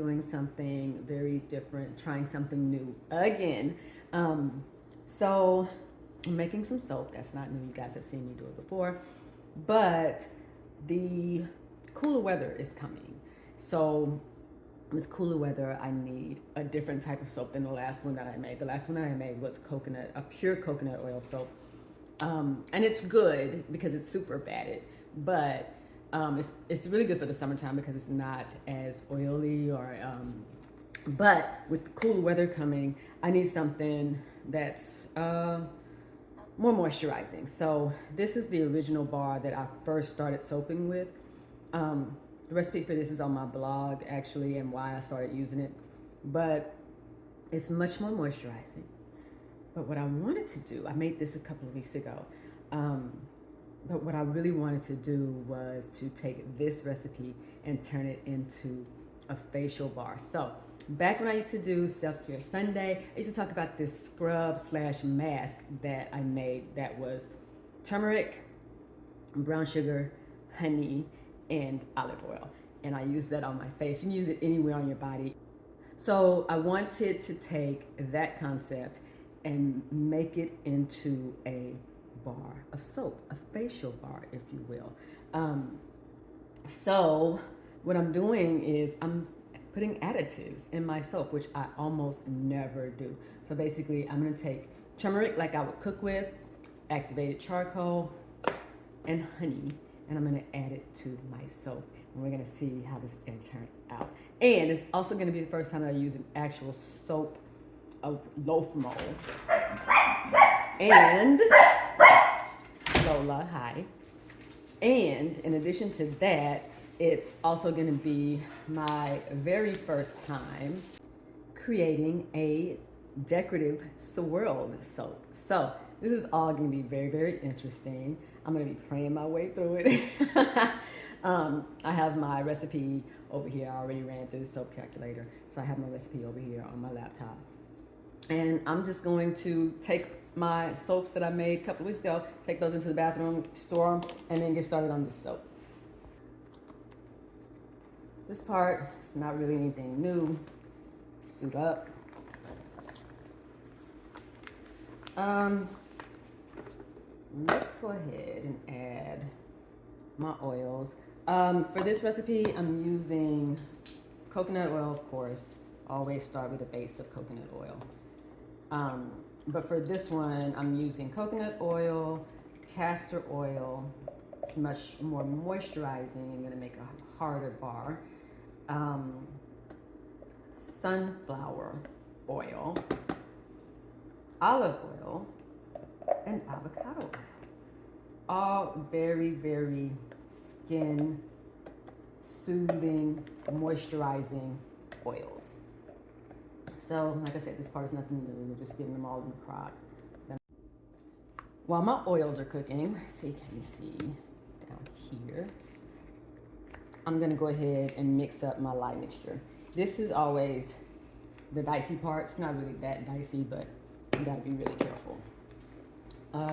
doing something very different, trying something new again. So I'm making some soap. That's not new. You guys have seen me do it before. But the cooler weather is coming. So with cooler weather, I need a different type of soap than the last one that I made. The last one that I made was a pure coconut oil soap. And it's good because it's super fatted, but it's really good for the summertime because it's not as oily but with the cooler weather coming, I need something that's more moisturizing. So this is the original bar that I first started soaping with. The recipe for this is on my blog actually, and why I started using it, but it's much more moisturizing. But what I wanted to do, I made this a couple of weeks ago, but what I really wanted to do was to take this recipe and turn it into a facial bar. So back when I used to do Self-Care Sunday, I used to talk about this scrub / mask that I made that was turmeric, brown sugar, honey, and olive oil. And I used that on my face. You can use it anywhere on your body. So I wanted to take that concept and make it into a bar of soap, a facial bar, if you will. So what I'm doing is I'm putting additives in my soap, which I almost never do. So basically, I'm gonna take turmeric like I would cook with, activated charcoal, and honey, and I'm gonna add it to my soap. And we're gonna see how this is gonna turn out. And it's also gonna be the first time that I use an actual soap, a loaf mold. And Lola, hi. And in addition to that, it's also gonna be my very first time creating a decorative swirled soap. So this is all gonna be very, very interesting. I'm gonna be praying my way through it. I have my recipe over here. I already ran through the soap calculator. So I have my recipe over here on my laptop. And I'm just going to take my soaps that I made a couple weeks ago, take those into the bathroom, store them, and then get started on this soap. This part is not really anything new. Suit up. Let's go ahead and add my oils. For this recipe, I'm using coconut oil, of course. Always start with a base of coconut oil. But for this one, I'm using coconut oil, castor oil. It's much more moisturizing and gonna make a harder bar. Sunflower oil, olive oil, and avocado oil. All very, very skin soothing, moisturizing oils. So, like I said, this part is nothing new. We're just getting them all in the crock. While my oils are cooking, let's see, can you see down here? I'm gonna go ahead and mix up my lye mixture. This is always the dicey part. It's not really that dicey, but you gotta be really careful.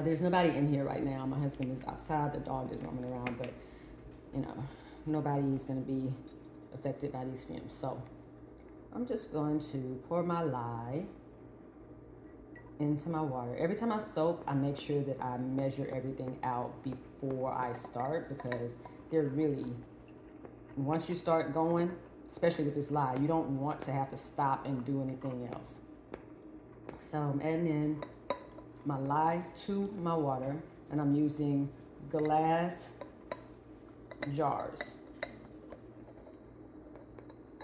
There's nobody in here right now. My husband is outside, the dog is roaming around, but you know, nobody is gonna be affected by these fumes. So I'm just going to pour my lye into my water. Every time I soap, I make sure that I measure everything out before I start, because they're really, once you start going, especially with this lye, you don't want to have to stop and do anything else. So I'm adding in my lye to my water, and I'm using glass jars,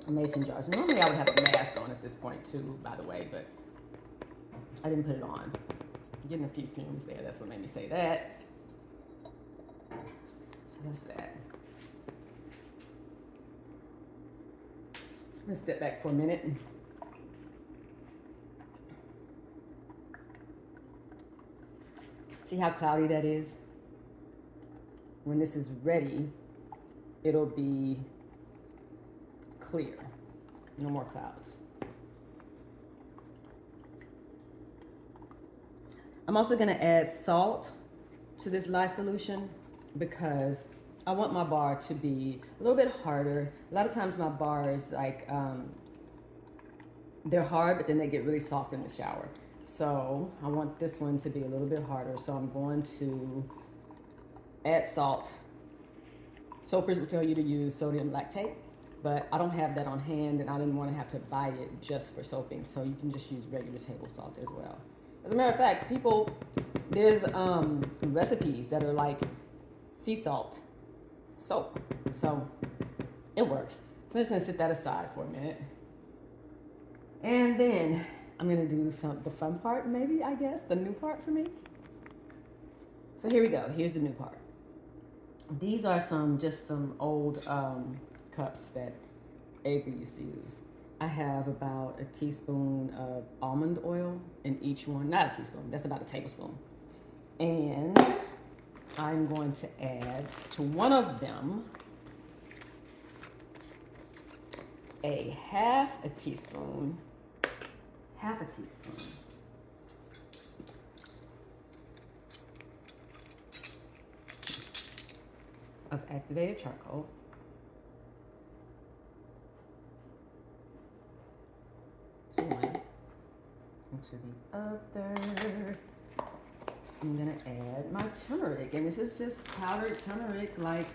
mason jars. Normally I would have a mask on at this point too, by the way, but I didn't put it on. I'm getting a few fumes there. That's what made me say that. So that's that. Let's step back for a minute. See how cloudy that is? When this is ready, it'll be clear. No more clouds. I'm also gonna add salt to this lye solution because I want my bar to be a little bit harder. A lot of times my bars, like, they're hard, but then they get really soft in the shower. So I want this one to be a little bit harder. So I'm going to add salt. Soapers will tell you to use sodium lactate, but I don't have that on hand, and I didn't want to have to buy it just for soaping. So you can just use regular table salt as well. As a matter of fact, there's recipes that are like sea salt soap. So it works. So I'm just gonna set that aside for a minute. And then I'm gonna do the fun part, maybe, I guess, the new part for me. So here we go, here's the new part. These are just some old cups that Avery used to use. I have about a teaspoon of almond oil in each one. Not a teaspoon, that's about a tablespoon. And I'm going to add to one of them a half a teaspoon of activated charcoal. To one, and to the other. I'm gonna add my turmeric, and this is just powdered turmeric, like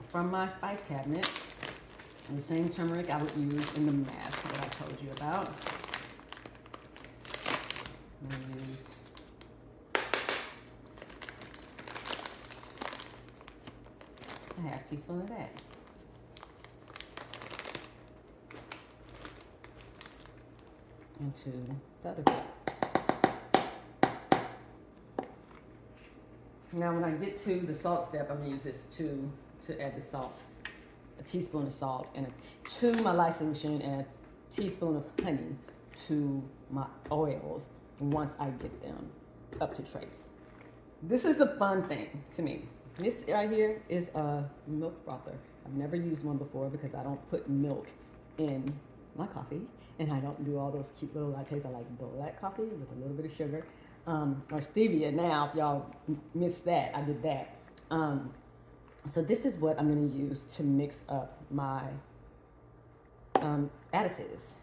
from my spice cabinet. The same turmeric I would use in the mask that I told you about. I'm gonna use a half teaspoon of that. Into the other cup. Now when I get to the salt step, I'm gonna use this to add the salt. A teaspoon of salt and to my lye solution, and a teaspoon of honey to my oils once I get them up to trace. This is the fun thing to me. This right here is a milk frother. I've never used one before because I don't put milk in my coffee, and I don't do all those cute little lattes. I like black coffee with a little bit of sugar, or stevia. Now, if y'all missed that, I did that. So this is what I'm going to use to mix up my additives.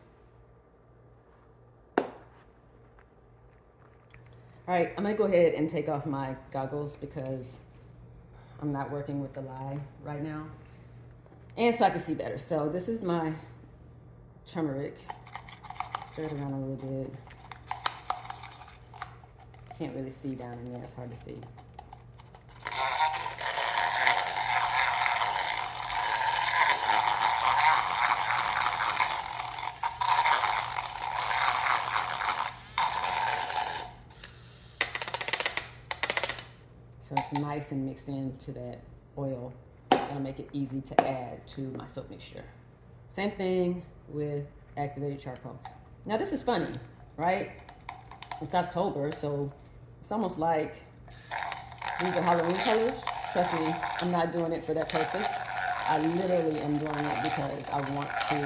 All right, I'm going to go ahead and take off my goggles because I'm not working with the lye right now, and so I can see better. So this is my turmeric. Stir it around a little bit. Can't really see down in there, it's hard to see. So it's nice and mixed into that oil. That'll make it easy to add to my soap mixture. Same thing with activated charcoal. Now this is funny, right? It's October, so it's almost like these are Halloween colors. Trust me, I'm not doing it for that purpose. I literally am doing it because I want to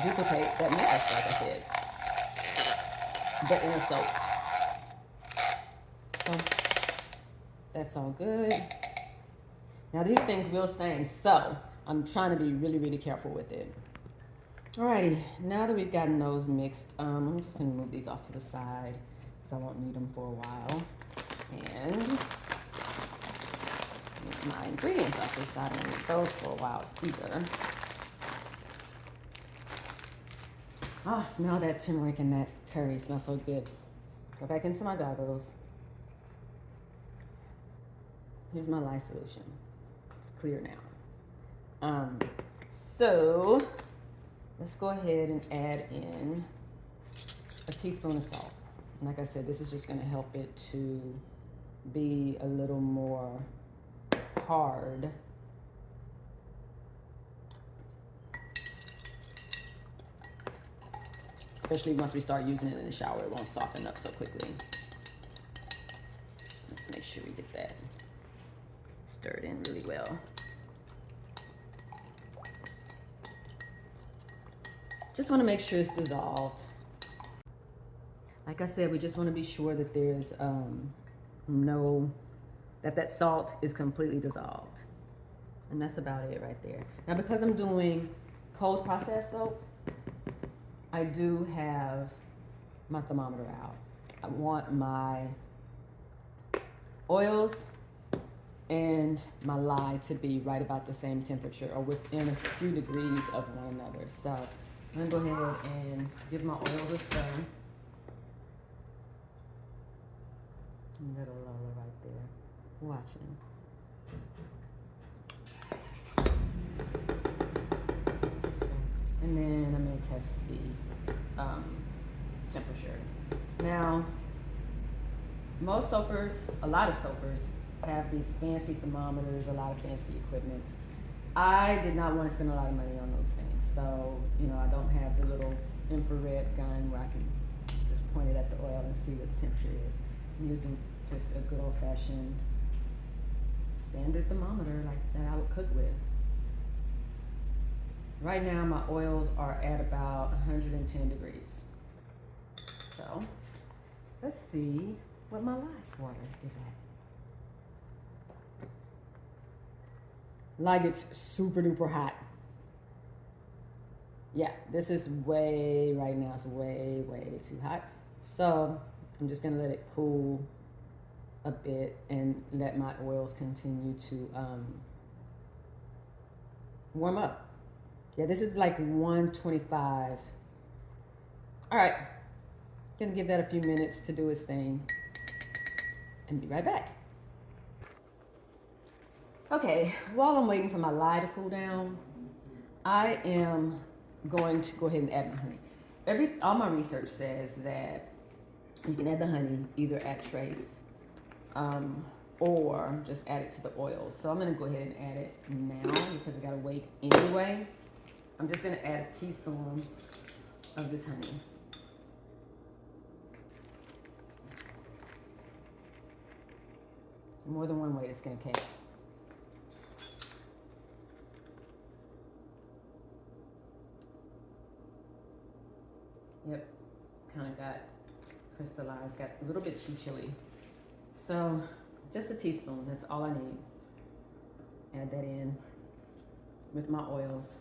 duplicate that mask, like I said, but in a soap. So that's all good. Now these things will stain, so I'm trying to be really, really careful with it. Alrighty, now that we've gotten those mixed, I'm just gonna move these off to the side because I won't need them for a while. And move my ingredients off to the side. I don't need those for a while either. Oh, smell that turmeric and that curry. It smells so good. Go back into my goggles. Here's my lye solution. It's clear now. So let's go ahead and add in a teaspoon of salt. And like I said, this is just going to help it to be a little more hard. Especially once we start using it in the shower, it won't soften up so quickly. Let's make sure we get that stirred in really well. Just want to make sure it's dissolved. Like I said, we just want to be sure that there's no that salt is completely dissolved. And that's about it right there. Now, because I'm doing cold process soap, I do have my thermometer out. I want my oils and my lye to be right about the same temperature or within a few degrees of one another. So I'm gonna go ahead and give my oils a stir. Little Lola right there, watching. And then I'm gonna test the temperature. Now, most soapers, a lot of soapers, have these fancy thermometers, a lot of fancy equipment. I did not want to spend a lot of money on those things. So, you know, I don't have the little infrared gun where I can just point it at the oil and see what the temperature is. I'm using just a good old-fashioned standard thermometer like that I would cook with. Right now my oils are at about 110 degrees. So let's see what my lye water is at. Lye gets super duper hot. Yeah, this is way, right now it's way, way too hot. So I'm just gonna let it cool a bit and let my oils continue to warm up. Yeah, this is like 125. All right, gonna give that a few minutes to do its thing and be right back. Okay, while I'm waiting for my lye to cool down, I am going to go ahead and add my honey. All my research says that you can add the honey either at trace or just add it to the oil. So I'm gonna go ahead and add it now because I gotta wait anyway. I'm just gonna add a teaspoon of this honey. More than one way to skin a cat. Yep, kind of got crystallized, got a little bit too chilly. So just a teaspoon, that's all I need. Add that in with my oils.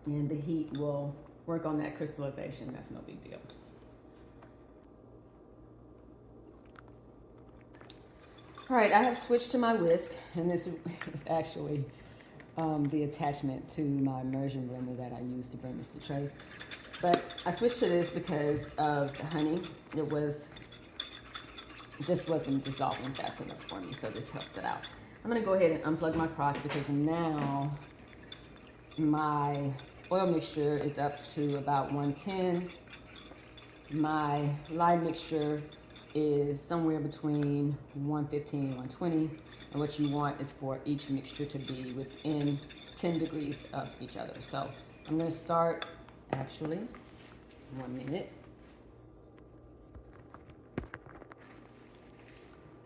And the heat will work on that crystallization. That's no big deal. All right, I have switched to my whisk, and this is actually the attachment to my immersion blender that I use to bring this to trace. But I switched to this because of the honey. It just wasn't dissolving fast enough for me, so this helped it out. I'm gonna go ahead and unplug my crock because now my oil mixture is up to about 110. My lye mixture is somewhere between 115 and 120. And what you want is for each mixture to be within 10 degrees of each other. So I'm gonna start, actually, 1 minute.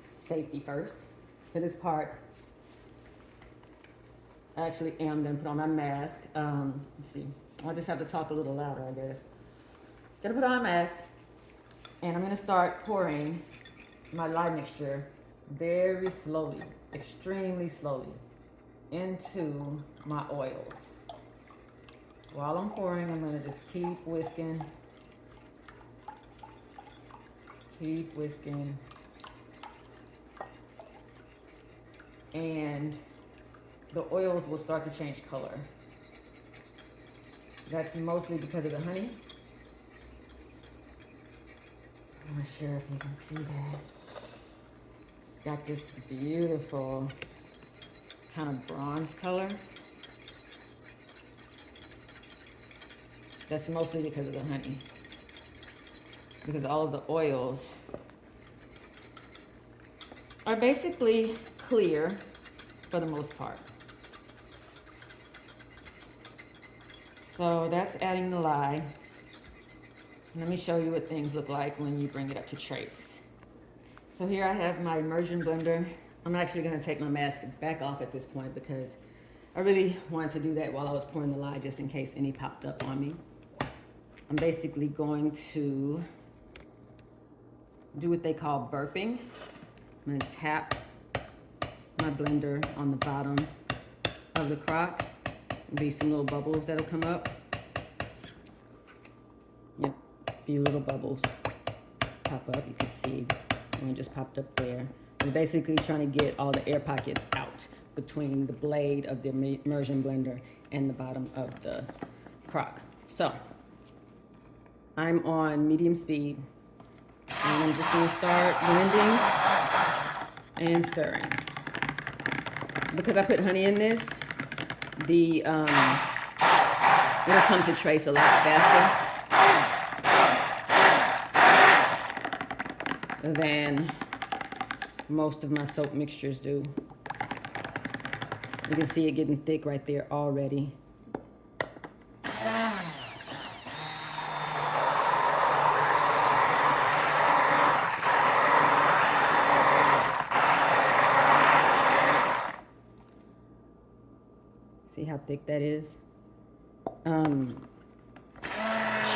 Safety first. For this part, I actually am gonna put on my mask. Let's see, I'll just have to talk a little louder, I guess. Gonna put on my mask, and I'm gonna start pouring my lye mixture very slowly, extremely slowly, into my oils. While I'm pouring, I'm gonna just keep whisking. Keep whisking. And the oils will start to change color. That's mostly because of the honey. I'm not sure if you can see that. It's got this beautiful kind of bronze color. That's mostly because of the honey. Because all of the oils are basically clear for the most part. So that's adding the lye. Let me show you what things look like when you bring it up to trace. So here I have my immersion blender. I'm actually gonna take my mask back off at this point because I really wanted to do that while I was pouring the lye just in case any popped up on me. I'm basically going to do what they call burping. I'm gonna tap my blender on the bottom of the crock. There'll be some little bubbles that'll come up. Yep, a few little bubbles pop up. You can see one just popped up there. We're basically trying to get all the air pockets out between the blade of the immersion blender and the bottom of the crock. So I'm on medium speed, and I'm just gonna start blending and stirring. Because I put honey in this, the it'll come to trace a lot faster than most of my soap mixtures do. You can see it getting thick right there already. See how thick that is?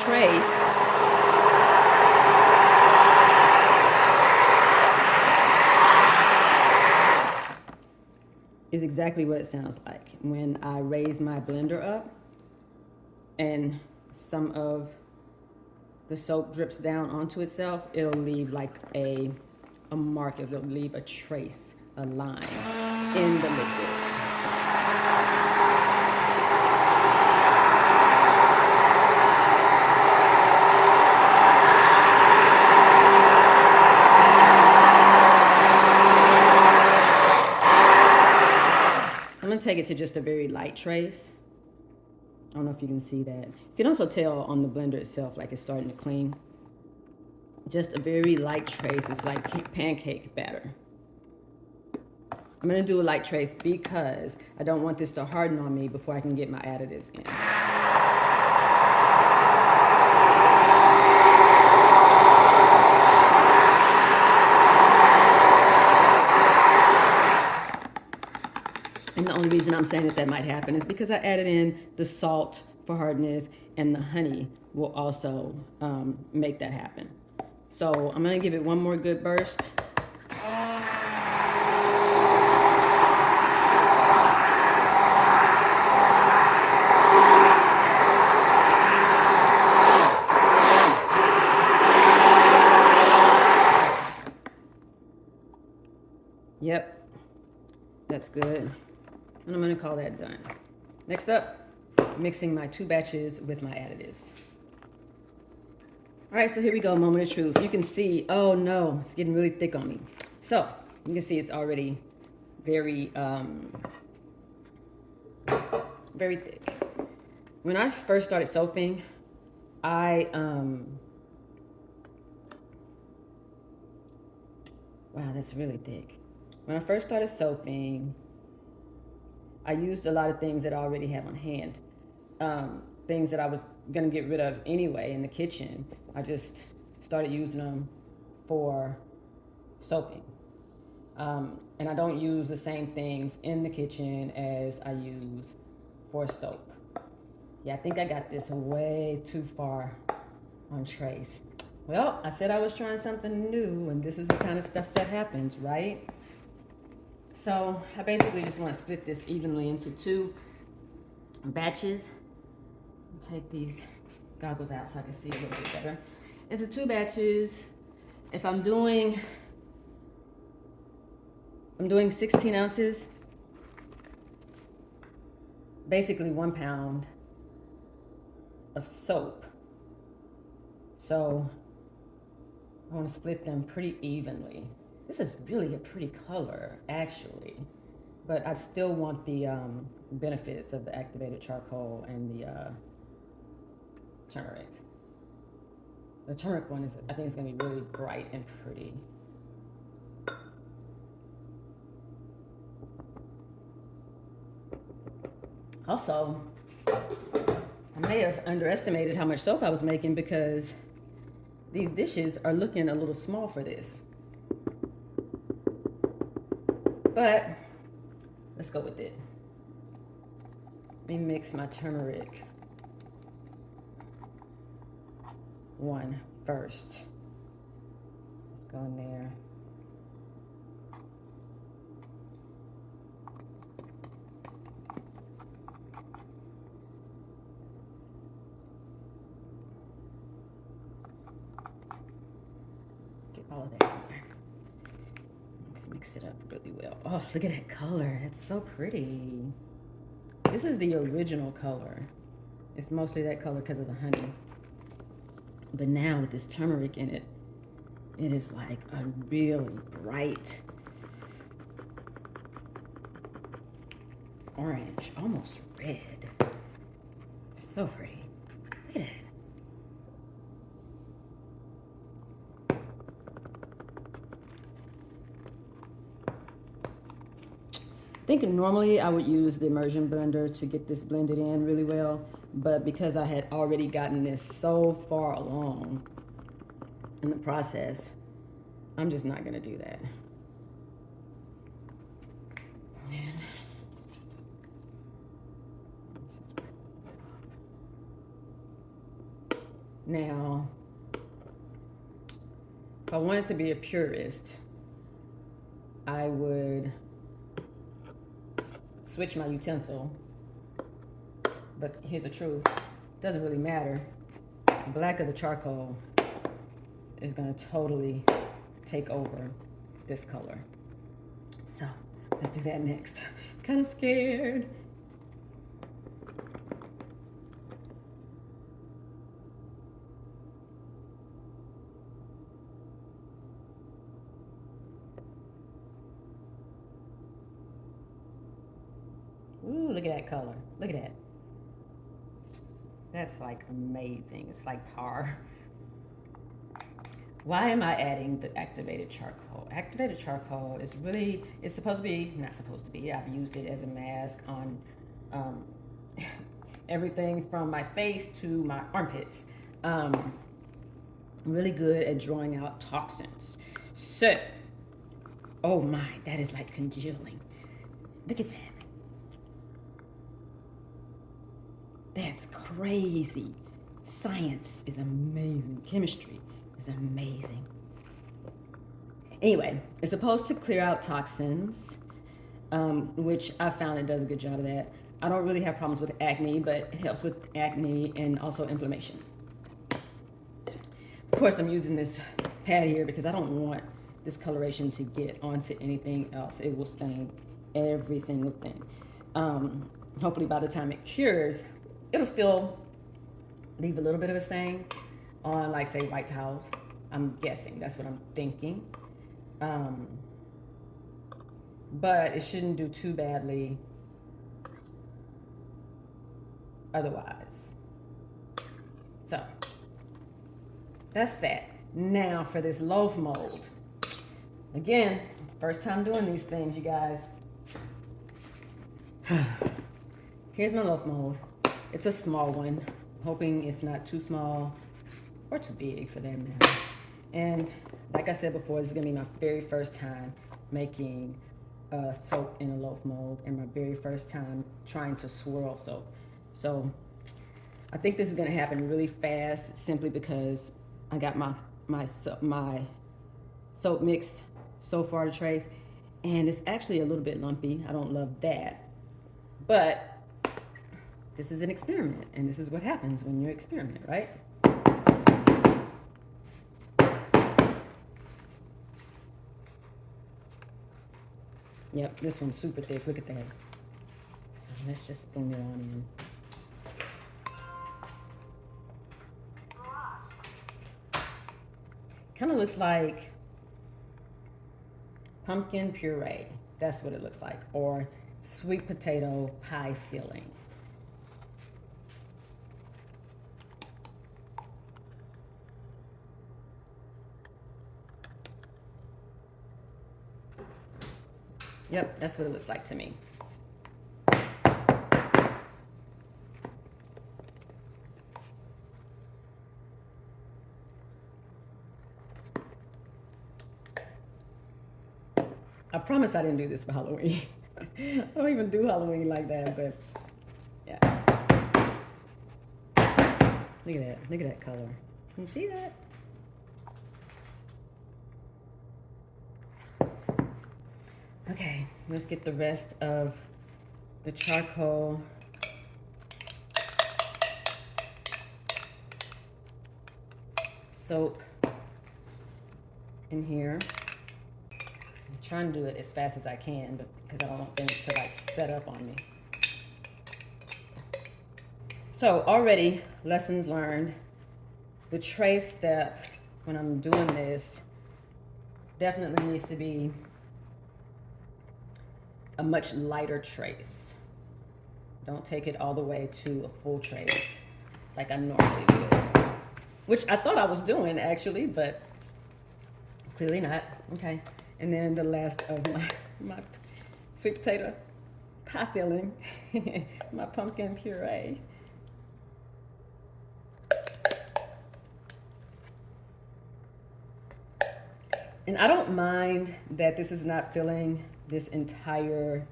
Trace is exactly what it sounds like. When I raise my blender up and some of the soap drips down onto itself, it'll leave like a mark, it'll leave a trace, a line in the liquid. I'm gonna take it to just a very light trace. I don't know if you can see that. You can also tell on the blender itself, like it's starting to clean. Just a very light trace. It's like pancake batter. I'm gonna do a light trace because I don't want this to harden on me before I can get my additives in. And the only reason I'm saying that might happen is because I added in the salt for hardness, and the honey will also make that happen. So I'm gonna give it one more good burst. Yep, that's good. And I'm gonna call that done. Next up, mixing my 2 batches with my additives. All right, so here we go, moment of truth. You can see, oh no, it's getting really thick on me. So you can see it's already very, very thick. When I first started soaping, wow, that's really thick. When I first started soaping, I used a lot of things that I already had on hand. Things that I was gonna get rid of anyway in the kitchen. I just started using them for soaping. And I don't use the same things in the kitchen as I use for soap. Yeah, I think I got this way too far on trace. Well, I said I was trying something new, and this is the kind of stuff that happens, right? So I basically just want to split this evenly into 2 batches. Take these goggles out so I can see a little bit better. Into 2 batches. If I'm doing 16 ounces, basically 1 pound of soap. So I want to split them pretty evenly. This is really a pretty color, actually, but I still want the benefits of the activated charcoal and the turmeric. The turmeric one is, I think it's gonna be really bright and pretty. Also, I may have underestimated how much soap I was making because these dishes are looking a little small for this. But let's go with it. Let me mix my turmeric one first. Let's go in there. Let's mix it up really well. Oh, look at that color. It's so pretty. This is the original color. It's mostly that color because of the honey. But now with this turmeric in it, it is like a really bright orange, almost red. So pretty. Look at that. I think normally I would use the immersion blender to get this blended in really well, but because I had already gotten this so far along in the process, I'm just not gonna do that. And now, if I wanted to be a purist, I would switch my utensil, but here's the truth, it doesn't really matter. The black of the charcoal is gonna totally take over this color. So let's do that next. I'm kind of scared. Ooh, look at that color. Look at that. That's like amazing. It's like tar. Why am I adding the activated charcoal? Activated charcoal is really, it's supposed to be, not supposed to be, I've used it as a mask on everything from my face to my armpits. Really good at drawing out toxins. So, oh my, that is like congealing. Look at that. That's crazy. Science is amazing. Chemistry is amazing. Anyway, it's supposed to clear out toxins, which I found it does a good job of that. I don't really have problems with acne, but it helps with acne and also inflammation. Of course, I'm using this pad here because I don't want this coloration to get onto anything else. It will stain every single thing. Hopefully by the time it cures, it'll still leave a little bit of a stain on, like, say, white towels. I'm guessing. That's what I'm thinking. But it shouldn't do too badly otherwise. So, that's that. Now for this loaf mold. Again, first time doing these things, you guys. Here's my loaf mold. It's a small one, hoping it's not too small or too big for that matter. And like I said before, this is gonna be my very first time making soap in a loaf mold and my very first time trying to swirl soap. So I think this is gonna happen really fast simply because I got my soap mix so far to trace, and it's actually a little bit lumpy. I don't love that, but this is an experiment, and this is what happens when you experiment, right? Yep, this one's super thick. Look at that. So let's just spoon it on in. Kind of looks like pumpkin puree. That's what it looks like, or sweet potato pie filling. Yep, that's what it looks like to me. I promise I didn't do this for Halloween. I don't even do Halloween like that, but yeah. Look at that. Look at that color. Can you see that? Okay, let's get the rest of the charcoal soap in here. I'm trying to do it as fast as I can, but because I don't want things to like set up on me. So already, lessons learned. The trace step when I'm doing this definitely needs to be a much lighter trace. Don't take it all the way to a full trace like I normally would, which I thought I was doing actually, but clearly not. Okay, and then the last of my sweet potato pie filling, my pumpkin puree. And I don't mind that this is not filling this entire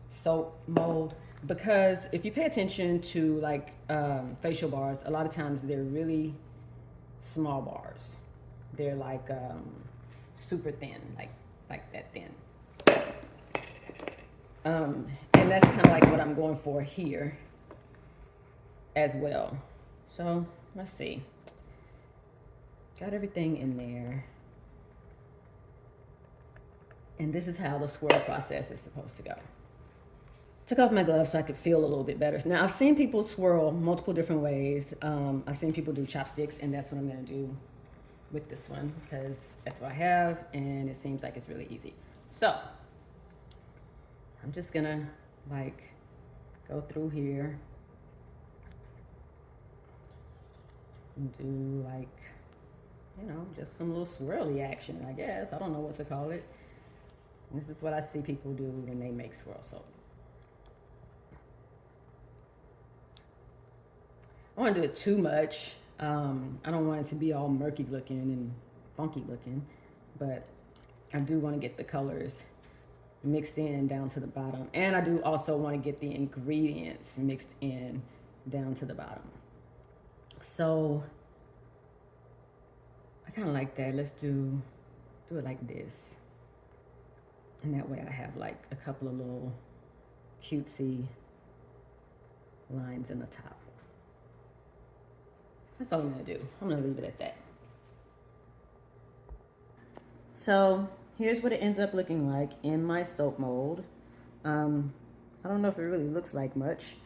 soap mold, because if you pay attention to like facial bars, a lot of times they're really small bars. They're like super thin, like that thin. And that's kind of like what I'm going for here as well. So let's see. Got everything in there. And this is how the swirl process is supposed to go. Took off my gloves so I could feel a little bit better. Now, I've seen people swirl multiple different ways. I've seen people do chopsticks, and that's what I'm going to do with this one because that's what I have, and it seems like it's really easy. So, I'm just going to, like, go through here and do, like, you know, just some little swirly action, I guess. I don't know what to call it. This is what I see people do when they make swirl soap. I don't want to do it too much. I don't want it to be all murky looking and funky looking, but I do want to get the colors mixed in down to the bottom. And I do also want to get the ingredients mixed in down to the bottom. So I kind of like that. Let's do it like this. And that way I have like a couple of little cutesy lines in the top. That's all I'm gonna do. I'm gonna leave it at that. So here's what it ends up looking like in my soap mold. I don't know if it really looks like much.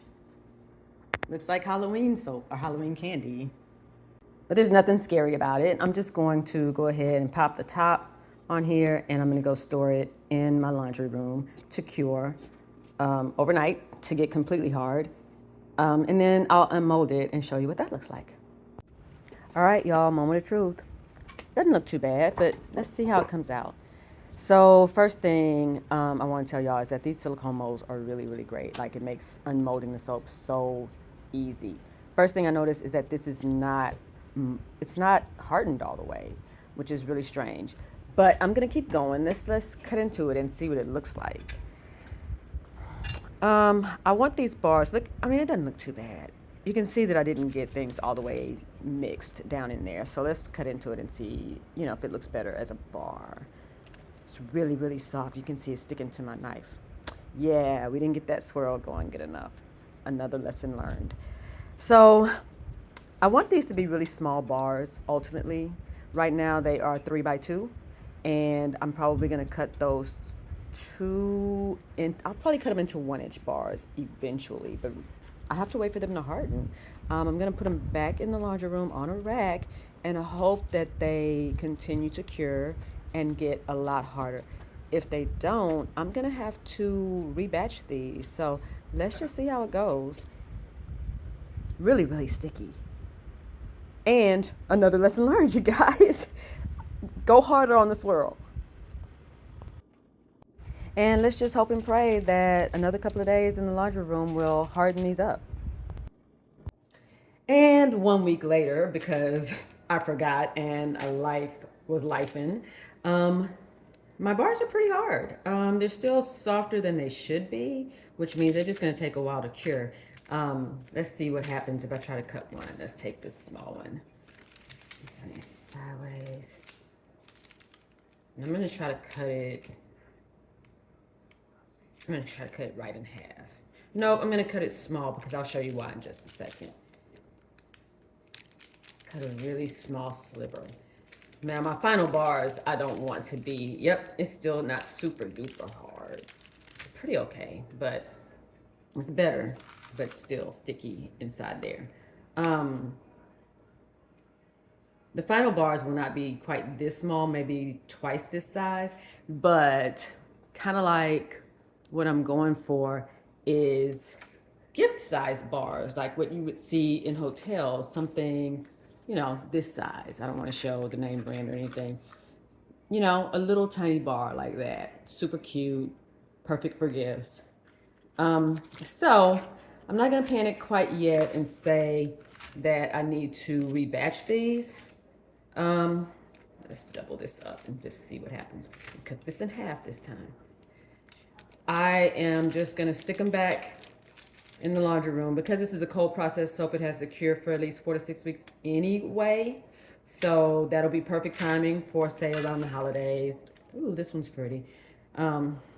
Looks like Halloween soap or Halloween candy. But there's nothing scary about it. I'm just going to go ahead and pop the top on here, and I'm gonna go store it in my laundry room to cure overnight to get completely hard. And then I'll unmold it and show you what that looks like. All right, y'all, moment of truth. Doesn't look too bad, but let's see how it comes out. So first thing I want to tell y'all is that these silicone molds are really, really great. Like, it makes unmolding the soap so easy. First thing I noticed is that this is not, it's not hardened all the way, which is really strange. But I'm gonna keep going. Let's cut into it and see what it looks like. I want these bars, look, I mean, it doesn't look too bad. You can see that I didn't get things all the way mixed down in there. So let's cut into it and see, you know, if it looks better as a bar. It's really, really soft. You can see it sticking to my knife. Yeah, we didn't get that swirl going good enough. Another lesson learned. So I want these to be really small bars, ultimately. Right now they are 3 by 2, and I'm probably gonna cut those I'll probably cut them into 1-inch bars eventually, but I have to wait for them to harden. I'm gonna put them back in the laundry room on a rack, and I hope that they continue to cure and get a lot harder. If they don't, I'm gonna have to rebatch these. So let's just see how it goes. Really, really sticky. And another lesson learned, you guys. Go harder on the swirl. And let's just hope and pray that another couple of days in the laundry room will harden these up. And 1 week later, because I forgot and life was lifing, my bars are pretty hard. They're still softer than they should be, which means they're just gonna take a while to cure. Let's see what happens if I try to cut one. Let's take this small one. Kind of sideways. And I'm gonna try to cut it. I'm gonna try to cut it right in half. No, I'm gonna cut it small because I'll show you why in just a second. Cut a really small sliver. Now my final bars, I don't want to be, yep, it's still not super duper hard. Pretty okay, but it's better, but still sticky inside there. Um, the final bars will not be quite this small, maybe twice this size, but kind of like what I'm going for is gift size bars, like what you would see in hotels, something, you know, this size. I don't want to show the name brand or anything. You know, a little tiny bar like that. Super cute, perfect for gifts. So I'm not gonna panic quite yet and say that I need to rebatch these. Um, let's double this up and just see what happens. Cut this in half this time. I am just gonna stick them back in the laundry room because this is a cold process soap. It has to cure for at least 4 to 6 weeks anyway. So that'll be perfect timing for say around the holidays. Ooh, this one's pretty.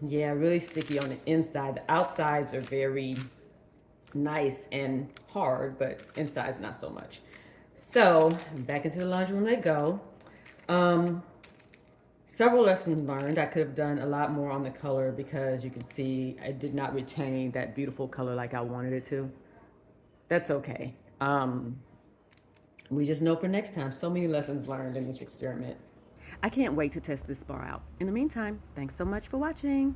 Yeah, really sticky on the inside. The outsides are very nice and hard, but inside's not so much. So back into the laundry room they go. Um, Several lessons learned. I could have done a lot more on the color because you can see I did not retain that beautiful color like I wanted it to. That's okay. We just know for next time. So many lessons learned in this experiment. I can't wait to test this bar out. In the meantime, thanks so much for watching.